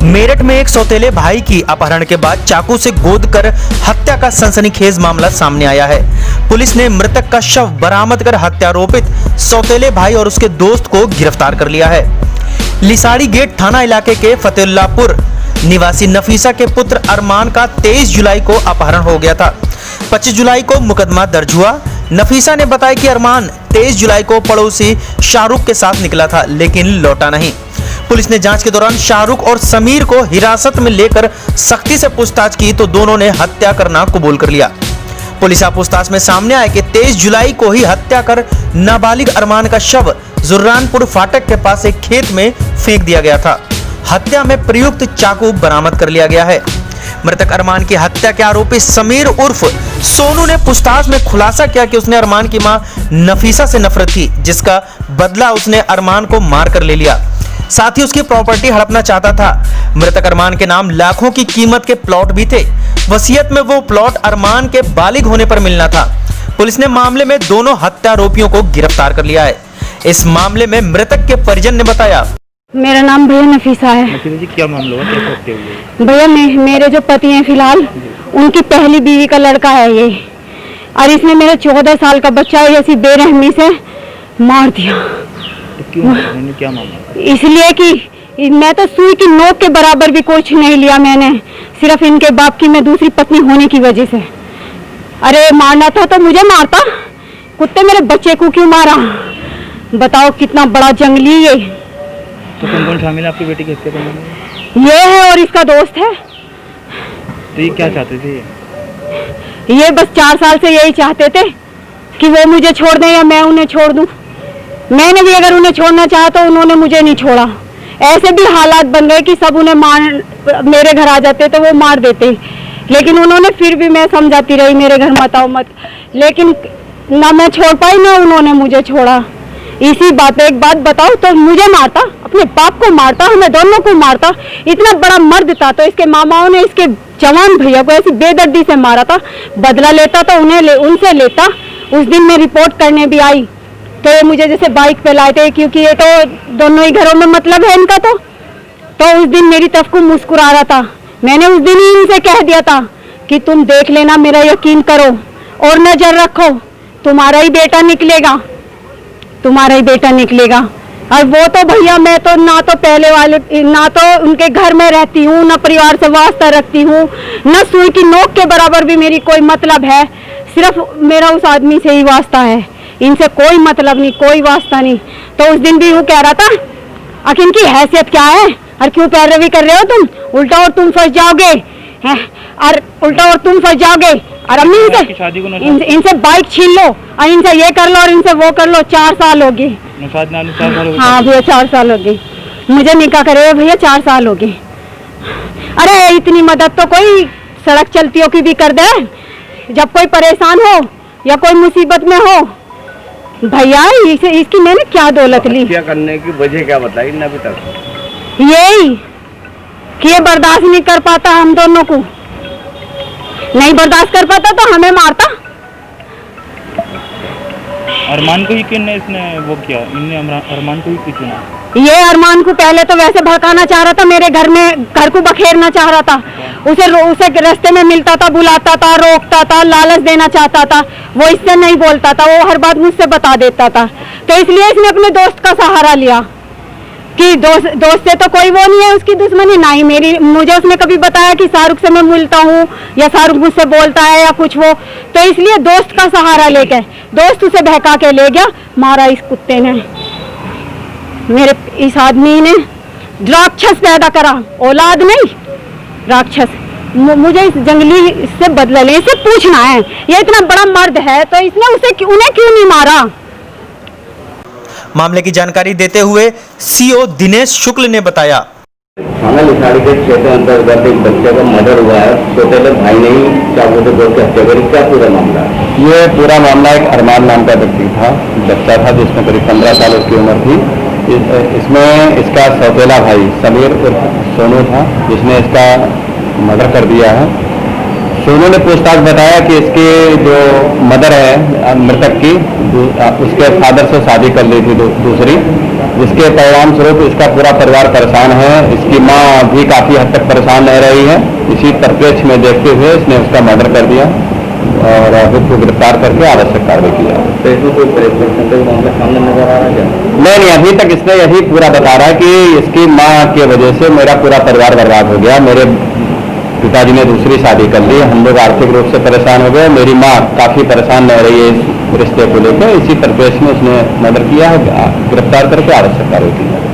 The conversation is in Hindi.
मेरठ में एक सौतेले भाई की अपहरण के बाद चाकू से गोद कर हत्या का सनसनीखेज मामला सामने आया है। पुलिस ने मृतक का शव बरामद कर हत्यारोपित सौतेले भाई और उसके दोस्त को गिरफ्तार कर लिया है। लिसाड़ी गेट थाना इलाके के फतेहुल्लापुर निवासी नफीसा के पुत्र अरमान का 23 जुलाई को अपहरण हो गया था। 25 जुलाई को मुकदमा दर्ज हुआ। नफीसा ने बताया कि अरमान 23 जुलाई को पड़ोसी शाहरुख के साथ निकला था, लेकिन लौटा नहीं। पुलिस ने जांच के दौरान शाहरुख और समीर को हिरासत में लेकर सख्ती से पूछताछ की तो दोनों ने हत्या करना कबूल कर लिया। पुलिस पूछताछ में सामने आया कि 23 जुलाई को ही हत्या कर नाबालिग अरमान का शव जुर्रानपुर फाटक के पास एक खेत में फेंक दिया गया था। हत्या में प्रयुक्त चाकू बरामद कर लिया गया है। मृतक अरमान की हत्या के आरोपी समीर उर्फ सोनू ने पूछताछ में खुलासा किया कि उसने अरमान की मां नफीसा से नफरत की, जिसका बदला उसने अरमान को मारकर ले लिया। साथ ही उसकी प्रॉपर्टी हड़पना चाहता था। मृतक अरमान के नाम लाखों की कीमत के प्लॉट भी थे। वसीयत में वो प्लॉट अरमान के बालिग होने पर मिलना था। पुलिस ने मामले में दोनों हत्यारोपियों को गिरफ्तार कर लिया है। इस मामले में मृतक के परिजन ने बताया, मेरा नाम भैया नफीसा है। जी, क्या मामला हुआ, क्या करते हुए? भैया मेरे जो पति हैं फिलहाल, उनकी पहली बीवी का लड़का है ये, और इसने मेरे 14 साल का बच्चा ऐसी बेरहमी से मार दिया। तो क्यों, क्या मामला? इसलिए कि मैं तो सुई की नोक के बराबर भी कुछ नहीं लिया मैंने, सिर्फ इनके बाप की मैं दूसरी पत्नी होने की वजह से। अरे मारना था तो मुझे मारता, कुत्ते मेरे बच्चे को क्यों मारा? बताओ कितना बड़ा जंगली ये। तो कौन शामिल है आपकी बेटी की हत्या करने में? ये है और इसका दोस्त है। तो ये क्या चाहते थे? ये बस 4 साल से यही चाहते थे कि वो मुझे छोड़ दें या मैं उन्हें छोड़ दूं। मैंने भी अगर उन्हें छोड़ना चाहा तो उन्होंने मुझे नहीं छोड़ा। ऐसे भी हालात बन गए कि सब उन्हें मेरे घर आ जाते तो वो मार देते, लेकिन उन्होंने फिर भी, मैं समझाती रही मेरे घर मत आओ मत, लेकिन ना मैं छोड़ पाई ना उन्होंने मुझे छोड़ा। इसी बात पे एक बात बताओ, तो मुझे मारता, अपने बाप को मारता, हमें दोनों को मारता। इतना बड़ा मर्द था तो इसके मामाओं ने इसके जवान भैया को ऐसी बेदर्दी से मारा था। बदला लेता तो उनसे लेता। उस दिन मैं रिपोर्ट करने भी आई तो ये मुझे जैसे बाइक पे लाए थे, क्योंकि ये तो दोनों ही घरों में मतलब है इनका। तो उस दिन मेरी तरफ को मुस्कुरा रहा था। मैंने उस दिन ही इनसे कह दिया था कि तुम देख लेना, मेरा यकीन करो और नजर रखो, तुम्हारा ही बेटा निकलेगा, तुम्हारा ही बेटा निकलेगा। और वो तो भैया, मैं तो ना तो पहले वाले, ना तो उनके घर में रहती हूँ, ना परिवार से वास्ता रखती हूँ, ना सुई की नोक के बराबर भी मेरी कोई मतलब है। सिर्फ मेरा उस आदमी से ही वास्ता है, इनसे कोई मतलब नहीं, कोई वास्ता नहीं। तो उस दिन भी वो कह रहा था, आखिर इनकी हैसियत क्या है और क्यों पैरवी कर रहे हो तुम? उल्टा और तुम फंस जाओगे, और उल्टा और तुम फंस जाओगे। और अम्मी इनसे बाइक छीन लो और इनसे ये कर लो और इनसे वो कर लो। 4 साल हो गए। हाँ भैया 4 साल हो गए मुझे निकाह करे भैया, 4 साल हो गए। अरे इतनी मदद तो कोई सड़क चलतियों की भी कर दे, जब कोई परेशान हो या कोई मुसीबत में हो। भैया इसकी मैंने क्या दौलत ली? क्या करने की वजह क्या बताई ना अभी तक? यही कि ये बर्दाश्त नहीं कर पाता, हम दोनों को नहीं बर्दाश्त कर पाता तो हमें मारता। अरमान को ही क्यों इसने वो किया? इनने अरमान को ही क्यों चुना? ये अरमान को पहले तो वैसे भड़काना चाह रहा था, मेरे घर को बखेरना चाह रहा था। उसे रास्ते में मिलता था, बुलाता था, रोकता था, लालच देना चाहता था। वो इससे नहीं बोलता था, वो हर बात मुझसे बता देता था। तो इसलिए इसने अपने दोस्त का सहारा लिया कि दोस्त से तो कोई वो नहीं है उसकी दुश्मनी, ना ही मेरी। मुझे उसने कभी बताया कि शाहरुख से मैं मिलता हूँ या शाहरुख मुझसे बोलता है या कुछ वो। तो इसलिए दोस्त का सहारा लेके दोस्त उसे बहका के ले गया, मारा इस कुत्ते ने। मेरे इस आदमी ने राक्षस पैदा करा, औलाद नहीं राक्षस। मुझे इस जंगली से बदला ले, इससे पूछना है, ये इतना बड़ा मर्द है तो इसने उन्हें क्यों नहीं मारा? मामले की जानकारी देते हुए सीओ दिनेश शुक्ल ने बताया, थाना लिसाड़ी के क्षेत्र अंतर्गत एक बच्चे का मर्डर हुआ है। सौतेले भाई ने ही चाकू से गोद के हत्या करी। क्या पूरा मामला है? ये पूरा मामला एक अरमान नाम का व्यक्ति था, बच्चा था जिसमें करीब 15 साल उसकी उम्र थी। इसमें इसका सौतेला भाई समीर उर्फ सोनू था, जिसने इसका मर्डर कर दिया है। सोनू ने पूछताछ बताया कि इसके जो मदर है मृतक की, उसके फादर से शादी कर ली थी दूसरी, जिसके परिणाम स्वरूप इसका पूरा परिवार परेशान है। इसकी मां भी काफी हद तक परेशान रह रही है। इसी परिप्रेक्ष्य में देखते हुए इसने उसका मर्डर कर दिया और आरोपी को गिरफ्तार करके आवश्यक कार्रवाई की है। तो इसमें कोई परिवर्तन मामला सामने नजर आ रहा है क्या? नहीं, अभी तक इसने यही पूरा बता रहा है कि इसकी मां की वजह से मेरा पूरा परिवार बर्बाद हो गया। मेरे पिताजी ने दूसरी शादी कर ली, हम लोग आर्थिक रूप से परेशान हो गए, मेरी माँ काफी परेशान रह रही है इस रिश्ते को लेकर। इसी परिप्रेक्ष्य में उसने मर्डर किया है, गिरफ्तार करके आवश्यक कार्रवाई की है।